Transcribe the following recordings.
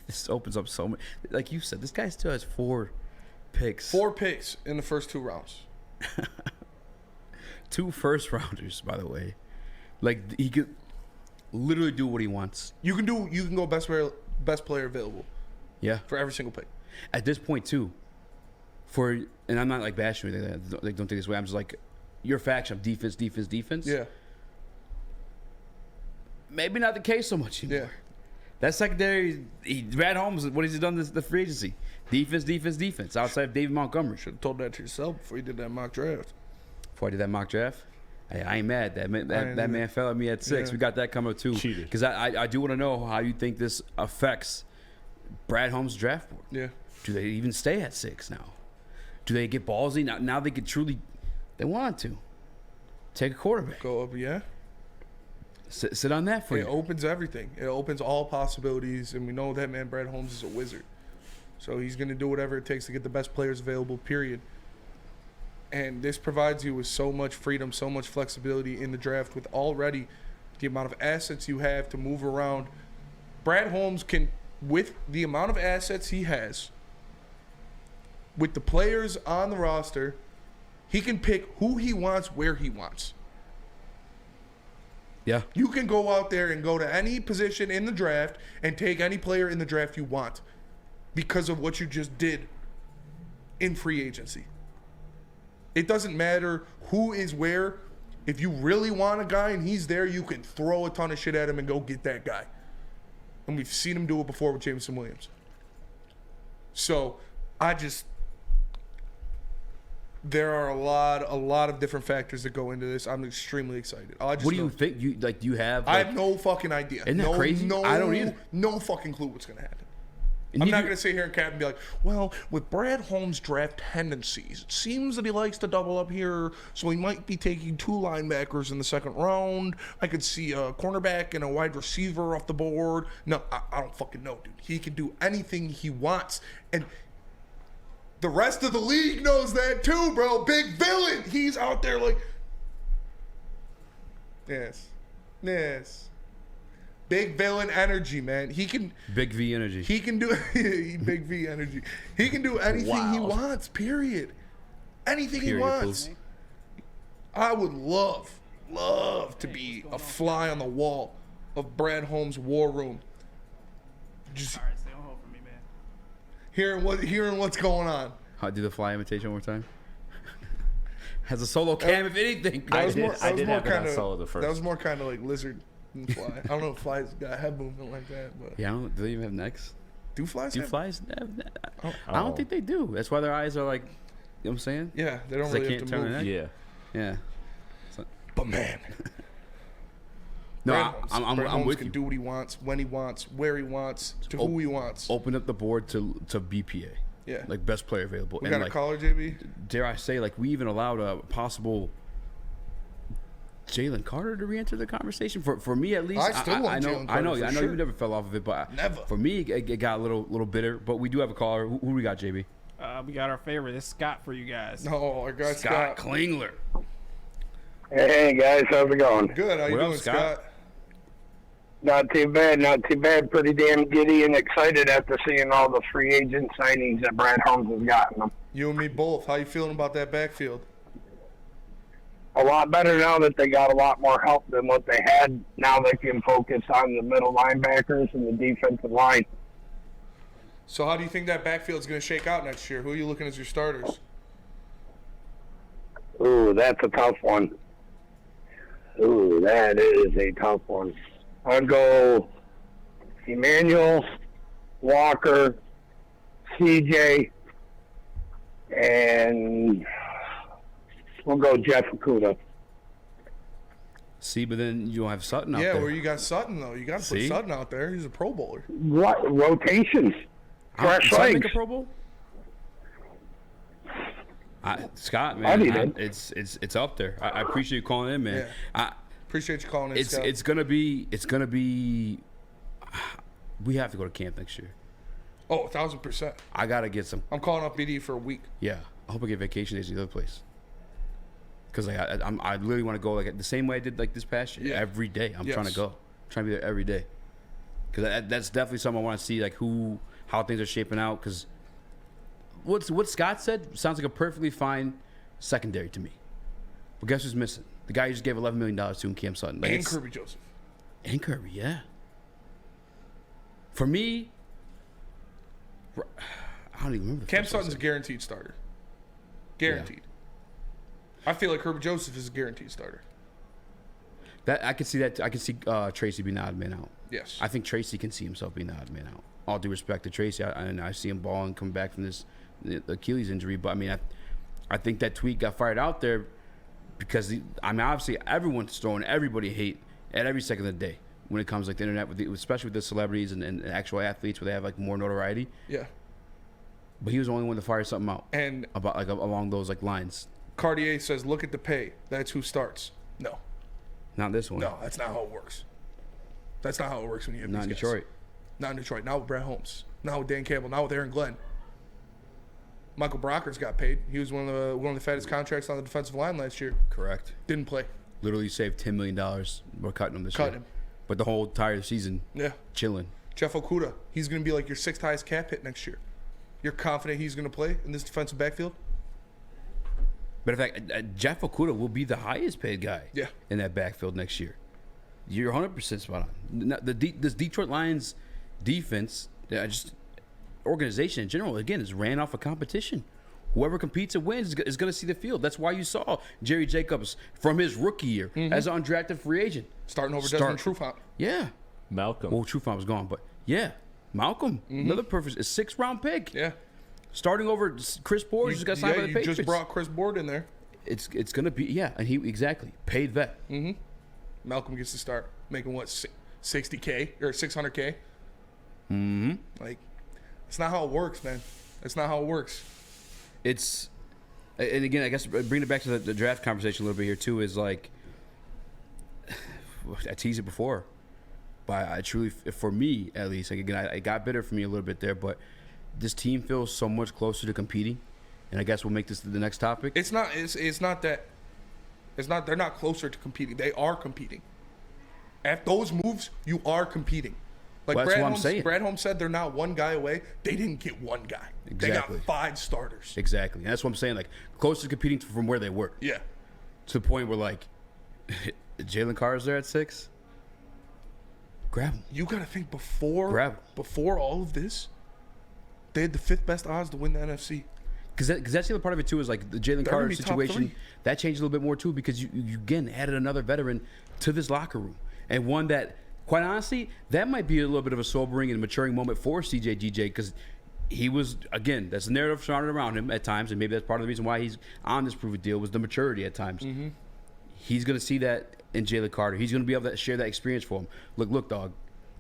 This opens up so many. Like you said, this guy still has 4 picks. 4 picks in the first 2 rounds. 2 first rounders, by the way. Like he could literally do what he wants. You can go best player available. Yeah. For every single pick. At this point too, and I'm not like bashing you, like don't take this way. I'm just like your faction of defense. Yeah. Maybe not the case so much anymore. Yeah. That secondary, Brad Holmes, what has he done the free agency? Defense. Outside of David Montgomery. Should have told that to yourself before you did that mock draft. Before I did that mock draft? Hey, I ain't mad. That man fell at me at 6. Yeah. We got that coming up too. Because I do want to know how you think this affects Brad Holmes' draft board. Yeah. Do they even stay at 6 now? Do they get ballsy? Now they could truly, they want to. Take a quarterback. Go up, yeah. Sit on that for you. It opens everything. It opens all possibilities, and we know that man Brad Holmes is a wizard. So he's going to do whatever it takes to get the best players available, period. And this provides you with so much freedom, so much flexibility in the draft with already the amount of assets you have to move around. Brad Holmes can, with the amount of assets he has, with the players on the roster, he can pick who he wants, where he wants. Yeah. You can go out there and go to any position in the draft and take any player in the draft you want because of what you just did in free agency. It doesn't matter who is where. If you really want a guy and he's there, you can throw a ton of shit at him and go get that guy. And we've seen him do it before with Jameson Williams. So, there are a lot of different factors that go into this. I'm extremely excited. What do you think? Do you have? I have no fucking idea. Isn't that crazy? I don't either. No fucking clue what's going to happen. I'm not going to sit here and cap and be like, well, with Brad Holmes' draft tendencies, it seems that he likes to double up here, so he might be taking 2 linebackers in the second round. I could see a cornerback and a wide receiver off the board. No, I don't fucking know, dude. He can do anything he wants. And the rest of the league knows that too, bro. Big villain. He's out there like, yes. Big villain energy, man. He can. Big V energy. He can do big V energy. He can do anything he wants. Period. Anything he wants. I would love to be a fly on the wall of Brad Holmes' war room. Just all right, stay on hold for me, man. Hearing what's going on. I'll do the fly imitation one more time. Has a solo cam, if anything. I did have it on solo the first. That was more kind of like lizard than fly. I don't know if flies got head movement like that, but yeah, do they even have necks? Do flies? I don't think they do. That's why their eyes are like, you know what I'm saying? Yeah, they don't really have to move. Yeah. But man, no, I'm with you. Can do what he wants, when he wants, where he wants, to who he wants. Open up the board to BPA. Yeah, like best player available. We got a caller, JB. Dare I say, like we even allowed a possible Jalen Carter to re-enter the conversation. For me, at least, I still want Jalen Carter. I know you never fell off of it, but never. For me, it got a little bitter. But we do have a caller. Who we got, JB? We got our favorite. It's Scott for you guys. Oh, our guy Scott Klingler. Hey guys, how's it going? Good. How you doing, Scott? Not too bad. Pretty damn giddy and excited after seeing all the free agent signings that Brad Holmes has gotten them. You and me both. How you feeling about that backfield? A lot better now that they got a lot more help than what they had. Now they can focus on the middle linebackers and the defensive line. So how do you think that backfield's going to shake out next year? Who are you looking as your starters? Ooh, that's a tough one. Ooh, that is a tough one. I'd go Emmanuel, Walker, CJ, and we'll go Jeff Okudah. See, but then you don't have Sutton out there. Yeah, where you got Sutton, though. You got to put Sutton out there. He's a Pro Bowler. What? Rotations. Fresh legs. Make a Pro Bowl? Scott, man, it's up there. I appreciate you calling in, man. Yeah. Appreciate you calling in, Scott. It's gonna be. We have to go to camp next year. Oh, 1,000%. I gotta get some. I'm calling up BD for a week. Yeah, I hope I get vacation days to the other place. Cause like I literally want to go like the same way I did like this past year. Yeah. Every day I'm trying to go, trying to be there every day. because that's definitely something I want to see, like how things are shaping out. Because what Scott said sounds like a perfectly fine secondary to me. But guess who's missing? The guy you just gave $11 million to in Cam Sutton. And Kirby Joseph. And Kirby, yeah. For me, I don't even remember. Cam Sutton's a guaranteed starter. Guaranteed. Yeah. I feel like Kirby Joseph is a guaranteed starter. That I can see that. I can see Tracy being the odd man out. Yes. I think Tracy can see himself being the odd man out. All due respect to Tracy, I see him balling, come back from this Achilles injury. But I mean, I think that tweet got fired out there because obviously everyone's throwing everybody hate at every second of the day when it comes like the internet, especially with the celebrities and actual athletes where they have like more notoriety. Yeah. But he was the only one to fire something out and about like along those like lines. Cartier says, "Look at the pay. That's who starts." No. Not this one. No, that's not how it works. That's not how it works when you have not these in guys. Detroit. Not in Detroit. Not with Brad Holmes. Not with Dan Campbell. Not with Aaron Glenn. Michael Brockers got paid. He was one of the fattest contracts on the defensive line last year. Correct. Didn't play. Literally saved $10 million. We're cutting him this year. Him. But the whole entire season, chilling. Jeff Okudah, he's going to be like your 6th highest cap hit next year. You're confident he's going to play in this defensive backfield? But in fact, Jeff Okudah will be the highest paid guy in that backfield next year. You're 100% spot on. This Detroit Lions defense, just organization in general, again, is ran off a competition. Whoever competes and wins is going to see the field. That's why you saw Jerry Jacobs from his rookie year as an undrafted free agent. Starting over Desmond Trufant. Yeah. Malcolm. Well, Trufant was gone, but yeah. Malcolm, another perfect, a 6th-round pick. Yeah. Starting over Chris Board, just got signed by the Patriots. You just brought Chris Board in there. It's going to be, and he exactly paid vet. Mm-hmm. Malcolm gets to start making what, $60K or $600K. Mm-hmm. Like, it's not how it works, man. It's not how it works. It's, and again, I guess bringing it back to the draft conversation a little bit here too is like, I teased it before, but I truly, for me at least, like again, it got bitter for me a little bit there, but this team feels so much closer to competing, and I guess we'll make this the next topic. It's not that. They're not closer to competing. They are competing. At those moves, you are competing. Like Brad Holmes said, they're not one guy away. They didn't get one guy. Exactly. They got 5 starters. Exactly. And that's what I'm saying. Like, closer to competing from where they were. Yeah. To the point where, like, Jalen Carter's there at 6. Grab him. You got to think before all of this, they had the 5th best odds to win the NFC. Because that's the other part of it, too, is like the Jalen Carter situation. That changed a little bit more, too, because you again added another veteran to this locker room. And one that, quite honestly, that might be a little bit of a sobering and maturing moment for CJ because he was, again, that's the narrative surrounded around him at times, and maybe that's part of the reason why he's on this prove-it deal was the maturity at times. Mm-hmm. He's going to see that in Jalen Carter. He's going to be able to share that experience for him. Look, dog,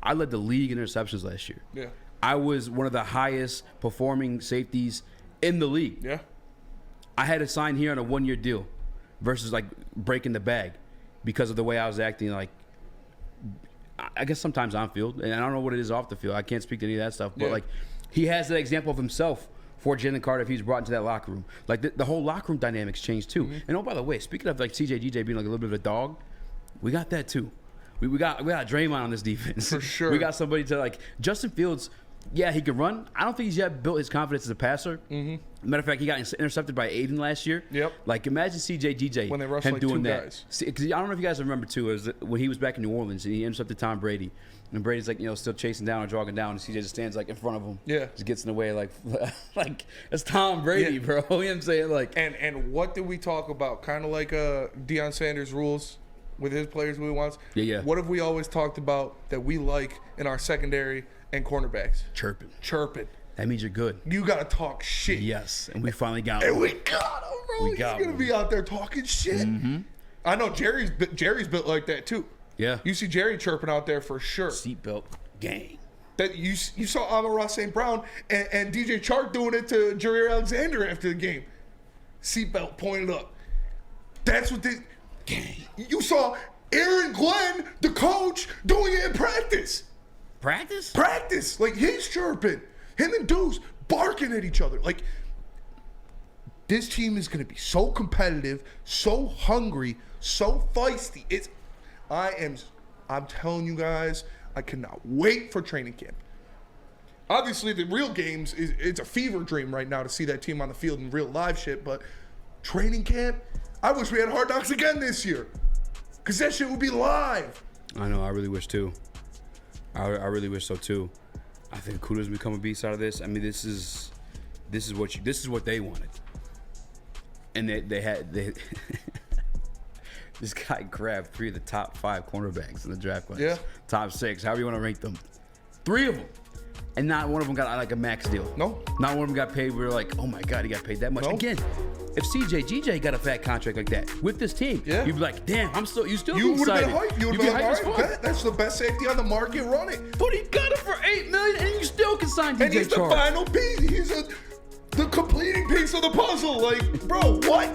I led the league in interceptions last year. Yeah. I was one of the highest performing safeties in the league. Yeah. I had to sign here on a 1-year deal versus, like, breaking the bag because of the way I was acting, like, I guess sometimes on field, and I don't know what it is off the field. I can't speak to any of that stuff. But, like, he has that example of himself for Jalen Carter if he's brought into that locker room. Like, the whole locker room dynamics changed, too. Mm-hmm. And, oh, by the way, speaking of, like, CJ being, like, a little bit of a dog, we got that, too. We got Draymond on this defense. For sure. We got somebody to, like, Justin Fields, yeah, he can run. I don't think he's yet built his confidence as a passer. Mm-hmm. Matter of fact, he got intercepted by Aiden last year. Yep. Like, imagine CJ when they rushed him like doing 2 that. guys. Because I don't know if you guys remember, too, it was when he was back in New Orleans and he intercepted Tom Brady. And Brady's, like, still chasing down or jogging down. And CJ just stands, like, in front of him. Yeah. Just gets in the way, like it's Tom Brady, bro. You know what I'm saying? Like, and what did we talk about? Kind of like Deion Sanders' rules with his players who he wants. Yeah. What have we always talked about that we like in our secondary and cornerbacks? Chirping. That means you're good. You got to talk shit. Yes. And we finally got him. And we got him, bro. He's going to be out there talking shit. Mm-hmm. I know Jerry's built like that, too. Yeah. You see Jerry chirping out there for sure. Seatbelt gang. That you saw Amon-Ra St. Brown and DJ Chark doing it to Jareer Alexander after the game. Seatbelt pointed up. That's what they... Gang. You saw Aaron Glenn, the coach, doing it in practice. Practice. Like, he's chirping. Him and Deuce barking at each other. Like, this team is going to be so competitive, so hungry, so feisty. I'm telling you guys, I cannot wait for training camp. Obviously, the real games, it's a fever dream right now to see that team on the field in real live shit, but training camp, I wish we had Hard Knocks again this year. Because that shit would be live. I know. I really wish too. I really wish so too. I think Kudos become a beast out of this. I mean, this is what they wanted, and they had this guy grabbed 3 of the top 5 cornerbacks in the draft class. Yeah. Top 6, however you want to rank them. 3 of them, and not one of them got like a max deal. No. Not one of them got paid. We were like, oh my god, he got paid that much. No. Again, if GJ got a fat contract like that with this team, Yeah. you'd be like, damn, you still You be would have excited. been hyped. You would You'd have been hyped as like, all fuck. right, that's the best safety on the market, run it. But he got it for $8 million, and you still can sign DJ And he's the Chark. final piece. He's the completing piece of the puzzle. Like, bro, what?